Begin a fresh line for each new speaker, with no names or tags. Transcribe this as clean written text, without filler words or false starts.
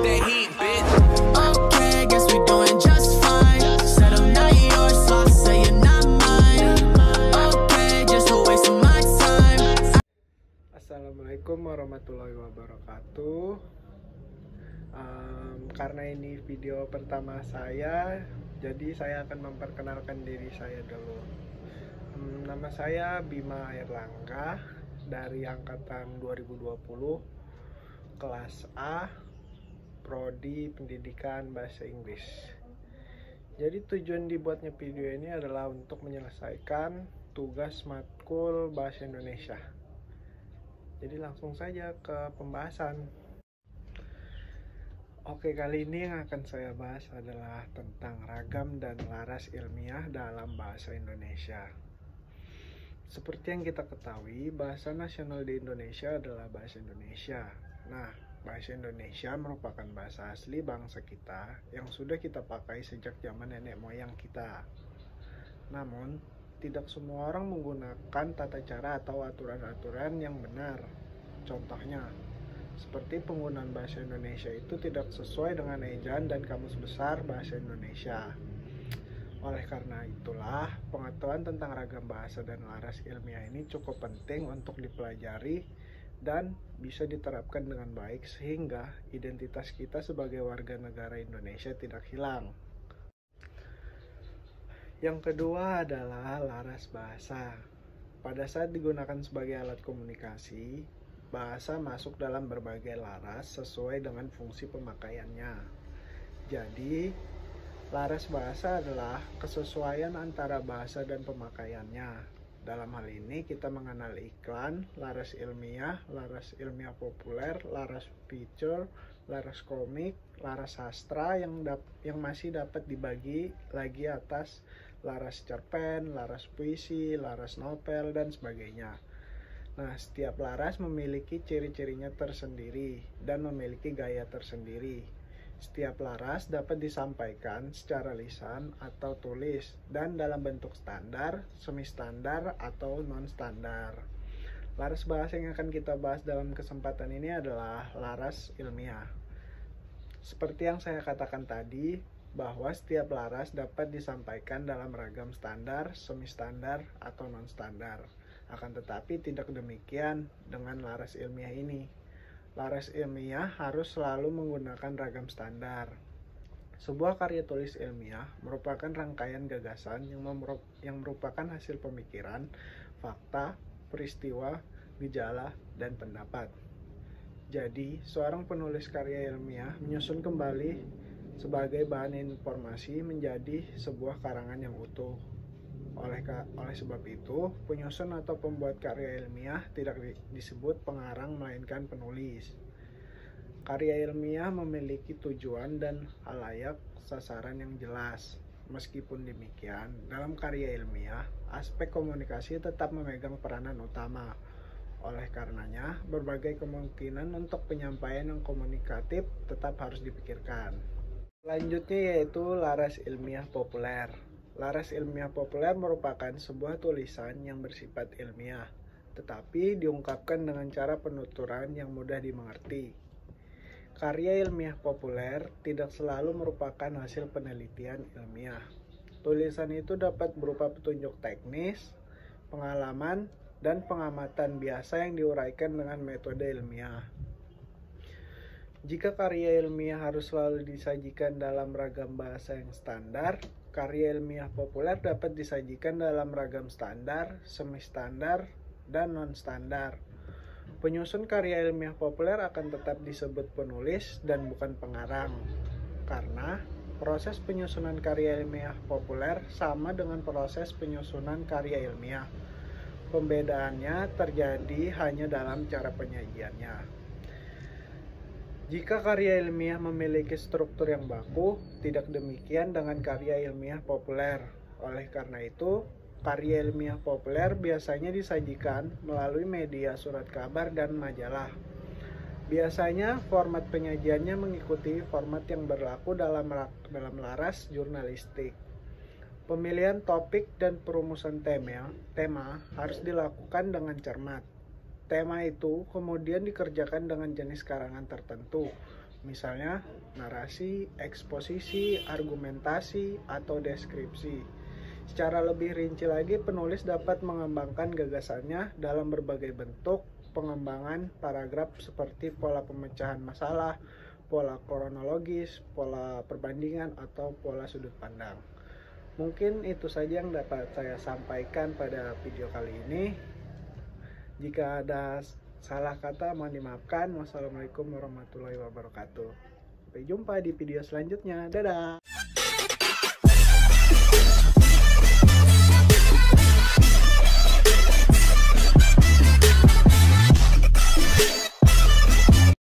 that heat, bitch. Okay, guess we doing just fine. Said I'm not yours, so I'll say you're not mine. Okay, just a waste of my time.
Assalamualaikum warahmatullahi wabarakatuh. Karena ini video pertama saya, jadi saya akan memperkenalkan diri saya dulu. Nama saya Bima Erlangga dari angkatan 2020, kelas A, Prodi Pendidikan Bahasa Inggris. Jadi tujuan dibuatnya video ini adalah untuk menyelesaikan tugas matkul Bahasa Indonesia. Jadi langsung saja ke pembahasan. Oke, kali ini yang akan saya bahas adalah tentang ragam dan laras ilmiah dalam bahasa Indonesia. Seperti yang kita ketahui, bahasa nasional di Indonesia adalah bahasa Indonesia. Nah, bahasa Indonesia merupakan bahasa asli bangsa kita yang sudah kita pakai sejak zaman nenek moyang kita. Namun, tidak semua orang menggunakan tata cara atau aturan-aturan yang benar. Contohnya, seperti penggunaan bahasa Indonesia itu tidak sesuai dengan ejaan dan kamus besar bahasa Indonesia. Oleh karena itulah, pengetahuan tentang ragam bahasa dan laras ilmiah ini cukup penting untuk dipelajari dan bisa diterapkan dengan baik sehingga identitas kita sebagai warga negara Indonesia tidak hilang. Yang kedua adalah laras bahasa. Pada saat digunakan sebagai alat komunikasi, bahasa masuk dalam berbagai laras sesuai dengan fungsi pemakaiannya. Jadi, laras bahasa adalah kesesuaian antara bahasa dan pemakaiannya. Dalam hal ini kita mengenal iklan, laras ilmiah populer, laras feature, laras komik, laras sastra yang masih dapat dibagi lagi atas laras cerpen, laras puisi, laras novel, dan sebagainya. Nah, setiap laras memiliki ciri-cirinya tersendiri dan memiliki gaya tersendiri. Setiap laras dapat disampaikan secara lisan atau tulis dan dalam bentuk standar, semi-standar, atau non-standar. Laras bahasa yang akan kita bahas dalam kesempatan ini adalah laras ilmiah. Seperti yang saya katakan tadi, bahwa setiap laras dapat disampaikan dalam ragam standar, semi-standar, atau non-standar. Akan tetapi tidak demikian dengan laras ilmiah ini. Laras ilmiah harus selalu menggunakan ragam standar. Sebuah karya tulis ilmiah merupakan rangkaian gagasan yang merupakan hasil pemikiran, fakta, peristiwa, gejala, dan pendapat. Jadi, seorang penulis karya ilmiah menyusun kembali sebagai bahan informasi menjadi sebuah karangan yang utuh. Oleh sebab itu, penyusun atau pembuat karya ilmiah tidak disebut pengarang melainkan penulis. Karya ilmiah memiliki tujuan dan halayak sasaran yang jelas. Meskipun demikian, dalam karya ilmiah, aspek komunikasi tetap memegang peranan utama. Oleh karenanya, berbagai kemungkinan untuk penyampaian yang komunikatif tetap harus dipikirkan. Selanjutnya yaitu laras ilmiah populer. Laras ilmiah populer merupakan sebuah tulisan yang bersifat ilmiah, tetapi diungkapkan dengan cara penuturan yang mudah dimengerti. Karya ilmiah populer tidak selalu merupakan hasil penelitian ilmiah. Tulisan itu dapat berupa petunjuk teknis, pengalaman, dan pengamatan biasa yang diuraikan dengan metode ilmiah. Jika karya ilmiah harus selalu disajikan dalam ragam bahasa yang standar, karya ilmiah populer dapat disajikan dalam ragam standar, semi-standar, dan non-standar. Penyusun karya ilmiah populer akan tetap disebut penulis dan bukan pengarang, karena proses penyusunan karya ilmiah populer sama dengan proses penyusunan karya ilmiah. Pembedaannya terjadi hanya dalam cara penyajiannya. Jika karya ilmiah memiliki struktur yang baku, tidak demikian dengan karya ilmiah populer. Oleh karena itu, karya ilmiah populer biasanya disajikan melalui media surat kabar dan majalah. Biasanya format penyajiannya mengikuti format yang berlaku dalam laras jurnalistik. Pemilihan topik dan perumusan tema harus dilakukan dengan cermat. Tema itu kemudian dikerjakan dengan jenis karangan tertentu, misalnya narasi, eksposisi, argumentasi, atau deskripsi. Secara lebih rinci lagi, penulis dapat mengembangkan gagasannya dalam berbagai bentuk pengembangan paragraf seperti pola pemecahan masalah, pola kronologis, pola perbandingan, atau pola sudut pandang. Mungkin itu saja yang dapat saya sampaikan pada video kali ini. Jika ada salah kata mohon dimaafkan. Wassalamualaikum warahmatullahi wabarakatuh. Sampai jumpa di video selanjutnya. Dadah.